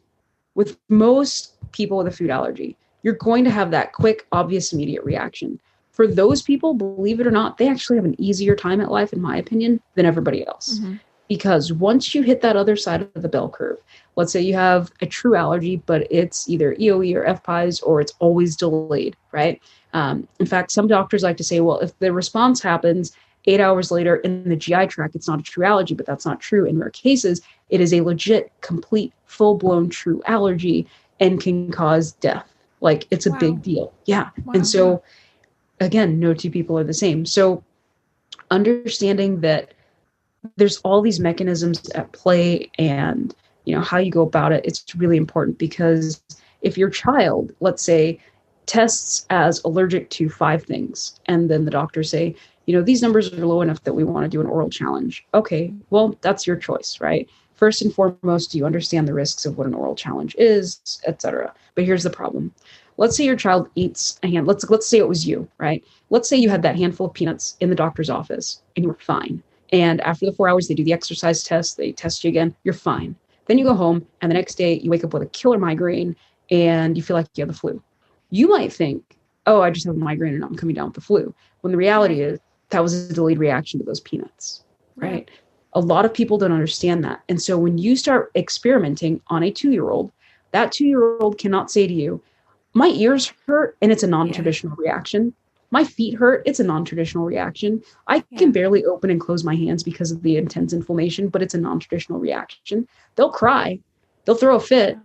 with most people with a food allergy, you're going to have that quick, obvious, immediate reaction. For those people, believe it or not, they actually have an easier time at life, in my opinion, than everybody else. Because once you hit that other side of the bell curve, let's say you have a true allergy, but it's either EOE or FPIES, or it's always delayed, right? In fact, some doctors like to say, well, if the response happens 8 hours later in the GI tract, it's not a true allergy, but that's not true. In rare cases, it is a legit, complete, full-blown true allergy and can cause death. Like, it's a big deal. Yeah. And so, again, no two people are the same. So understanding that there's all these mechanisms at play and, how you go about it, it's really important, because if your child, let's say, tests as allergic to 5 things, and then the doctors say, these numbers are low enough that we want to do an oral challenge. Okay, well, that's your choice, right? First and foremost, do you understand the risks of what an oral challenge is, etc.? But here's the problem. Let's say your child eats let's say it was you, right? Let's say you had that handful of peanuts in the doctor's office and you were fine. And after the 4 hours, they do the exercise test, they test you again, you're fine. Then you go home and the next day you wake up with a killer migraine and you feel like you have the flu. You might think, oh, I just have a migraine and I'm coming down with the flu. When the reality is that was a delayed reaction to those peanuts, right? A lot of people don't understand that. And so when you start experimenting on a 2-year-old, that 2-year-old cannot say to you, my ears hurt and it's a non-traditional reaction. My feet hurt, it's a non-traditional reaction. I can barely open and close my hands because of the intense inflammation, but it's a non-traditional reaction. They'll cry, they'll throw a fit,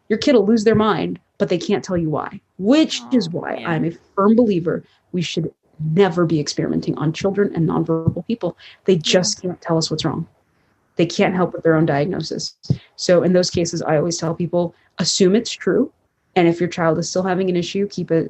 your kid will lose their mind, but they can't tell you why, which is why I'm a firm believer we should never be experimenting on children and nonverbal people. They just can't tell us what's wrong. They can't help with their own diagnosis. So in those cases, I always tell people, assume it's true. And if your child is still having an issue, keep a,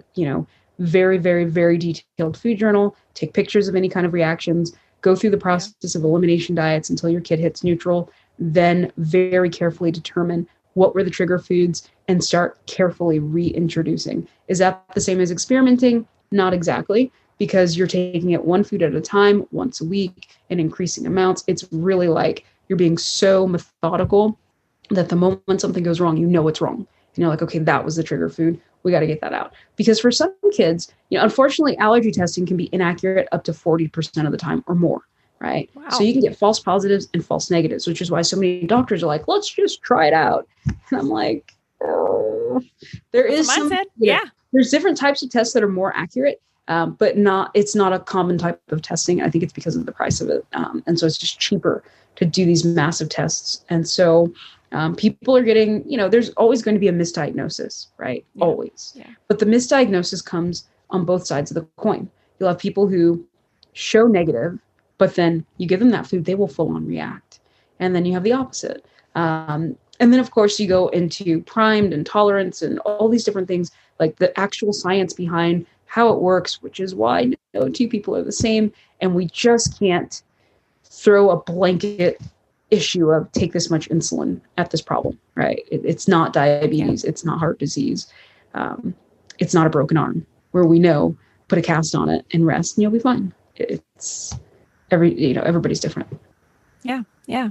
very, very, very detailed food journal, take pictures of any kind of reactions, go through the process of elimination diets until your kid hits neutral, then very carefully determine what were the trigger foods and start carefully reintroducing. Is that the same as experimenting? Not exactly, because you're taking it one food at a time, once a week, and increasing amounts. It's really like you're being so methodical that the moment something goes wrong, you know it's wrong. you're like, okay, that was the trigger food. We got to get that out. Because for some kids, unfortunately, allergy testing can be inaccurate up to 40% of the time or more, right? Wow. So you can get false positives and false negatives, which is why so many doctors are like, let's just try it out. And I'm like, oh, there is some, there's different types of tests that are more accurate. But it's not a common type of testing. I think it's because of the price of it. And so it's just cheaper to do these massive tests. And so people are getting, there's always going to be a misdiagnosis, right? Yeah. Always. Yeah. But the misdiagnosis comes on both sides of the coin. You'll have people who show negative, but then you give them that food, they will full on react. And then you have the opposite. And then, of course, you go into primed and tolerance and all these different things, like the actual science behind how it works, which is why no two people are the same. And we just can't throw a blanket issue of take this much insulin at this problem, right? It's not diabetes. Yeah. It's not heart disease. It's not a broken arm where we know, put a cast on it and rest and you'll be fine. It's everybody's different. Yeah. Yeah.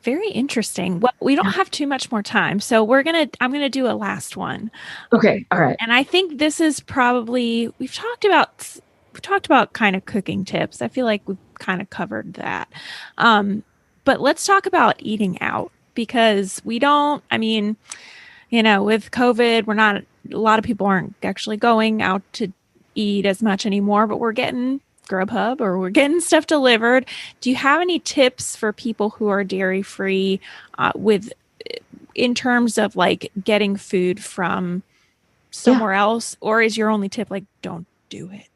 Very interesting. Well, we don't have too much more time. So I'm going to do a last one. Okay. All right. And I think this is probably, we've talked about kind of cooking tips. I feel like we've kind of covered that. But let's talk about eating out because with COVID, a lot of people aren't actually going out to eat as much anymore, but we're getting Grubhub or we're getting stuff delivered. Do you have any tips for people who are dairy free in terms of like getting food from somewhere else, or is your only tip like don't do it?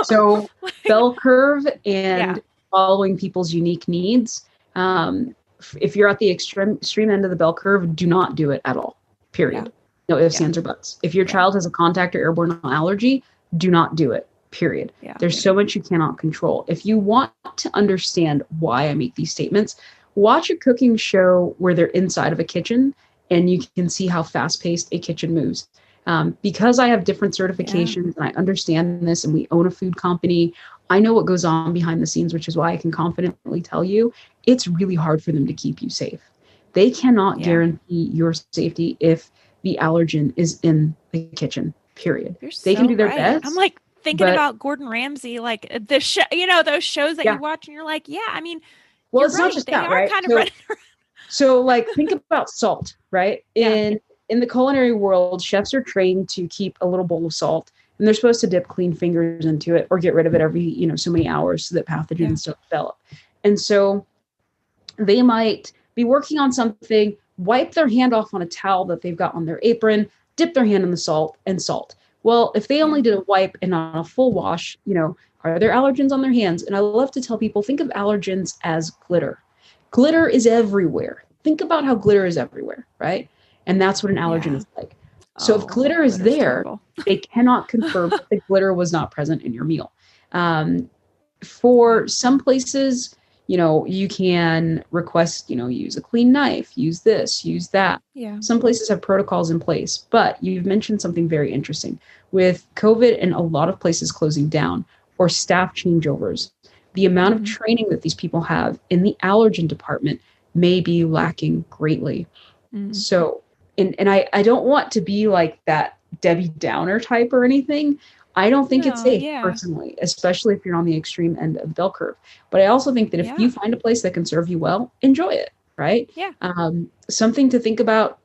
So bell curve and following people's unique needs. If you're at the extreme end of the bell curve, do not do it at all. Period. Yeah. No ifs, ands, or buts. If your child has a contact or airborne allergy, do not do it. Period. Yeah, There's so much you cannot control. If you want to understand why I make these statements, watch a cooking show where they're inside of a kitchen and you can see how fast-paced a kitchen moves. Because I have different certifications and I understand this and we own a food company, I know what goes on behind the scenes, which is why I can confidently tell you it's really hard for them to keep you safe. They cannot guarantee your safety if the allergen is in the kitchen, period. They can do their best. I'm like, thinking about Gordon Ramsay, like the show, those shows that you watch and you're like, well, it's not just that, right? So like, think about salt, right? In the culinary world, chefs are trained to keep a little bowl of salt and they're supposed to dip clean fingers into it or get rid of it every, so many hours so that pathogens don't develop. And so they might be working on something, wipe their hand off on a towel that they've got on their apron, dip their hand in the salt and salt. Well, if they only did a wipe and not a full wash, are there allergens on their hands? And I love to tell people, think of allergens as glitter. Glitter is everywhere. Think about how glitter is everywhere, right? And that's what an allergen is like. So if glitter is there, they cannot confirm that the glitter was not present in your meal. For some places, you can request, use a clean knife, use this, use that. Yeah. Some places have protocols in place, but you've mentioned something very interesting. With COVID and a lot of places closing down or staff changeovers, the amount of training that these people have in the allergen department may be lacking greatly. So, and I don't want to be like that Debbie Downer type or anything. I don't think it's safe personally, especially if you're on the extreme end of the bell curve. But I also think that if you find a place that can serve you well, enjoy it, right? Yeah. Something to think about,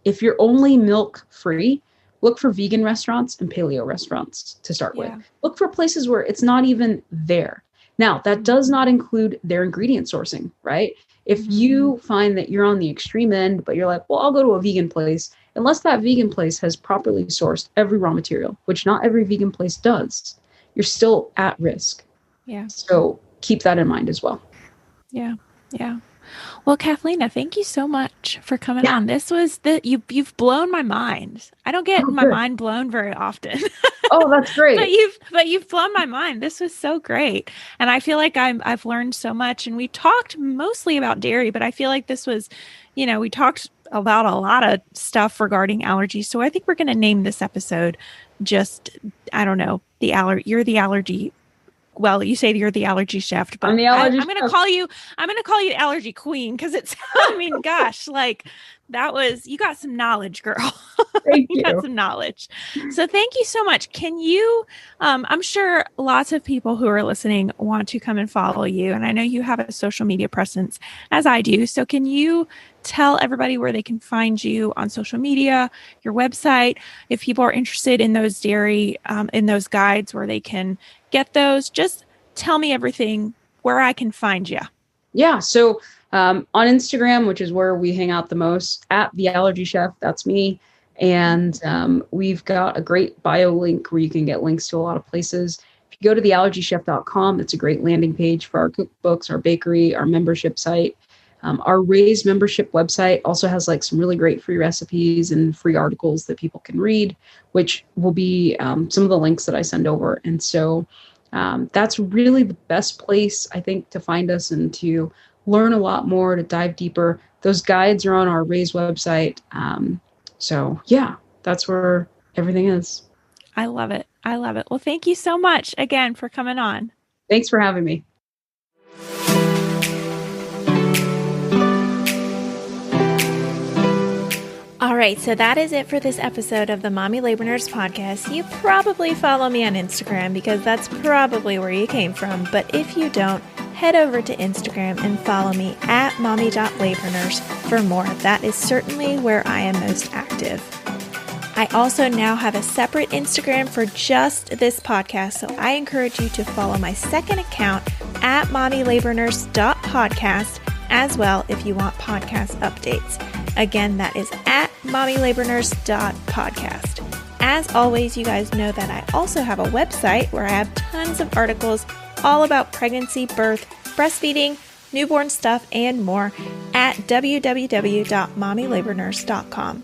if you're only milk free, look for vegan restaurants and paleo restaurants to start with. Look for places where it's not even there. Now, that does not include their ingredient sourcing, right? If you find that you're on the extreme end, but you're like, well, I'll go to a vegan place, unless that vegan place has properly sourced every raw material, which not every vegan place does, you're still at risk. Yeah. So keep that in mind as well. Yeah. Yeah. Well, Kathlena, thank you so much for coming on. This was you've blown my mind. I don't get my mind blown very often. Oh, that's great. but you've blown my mind. This was so great. And I feel like I've learned so much, and we talked mostly about dairy, but I feel like this was, we talked about a lot of stuff regarding allergies. So I think we're going to name this episode I don't know, you're the allergy. Well, you say you're the allergy chef, but I'm going to call you the allergy queen. Cause it's, gosh, like You got some knowledge, girl. Thank You got you. some knowledge. So thank you so much. Can you, I'm sure lots of people who are listening want to come and follow you. And I know you have a social media presence as I do. So can you tell everybody where they can find you on social media, your website, if people are interested in those dairy, in those guides where they can get those? Just tell me everything where I can find you. Yeah. So on Instagram, which is where we hang out the most, at the Allergy Chef, that's me. And we've got a great bio link where you can get links to a lot of places. If you go to theallergychef.com, it's a great landing page for our cookbooks, our bakery, our membership site. Our Raise membership website also has like some really great free recipes and free articles that people can read, which will be some of the links that I send over. And so that's really the best place, I think, to find us and to learn a lot more, to dive deeper. Those guides are on our Raise website. So yeah, that's where everything is. I love it. I love it. Well, thank you so much again for coming on. Thanks for having me. All right, so that is it for this episode of the Mommy Labor Nurse podcast. You probably follow me on Instagram because that's probably where you came from. But if you don't, head over to Instagram and follow me at mommy.labornurse for more. That is certainly where I am most active. I also now have a separate Instagram for just this podcast, so I encourage you to follow my second account at mommylabornurse.podcast as well if you want podcast updates. Again, that is at mommylabornurse.podcast. As always, you guys know that I also have a website where I have tons of articles all about pregnancy, birth, breastfeeding, newborn stuff, and more at www.mommylabornurse.com.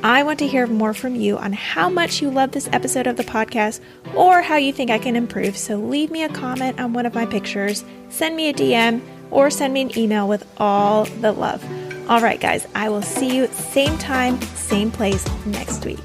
I want to hear more from you on how much you love this episode of the podcast or how you think I can improve. So leave me a comment on one of my pictures, send me a DM, or send me an email with all the love. All right, guys, I will see you same time, same place next week.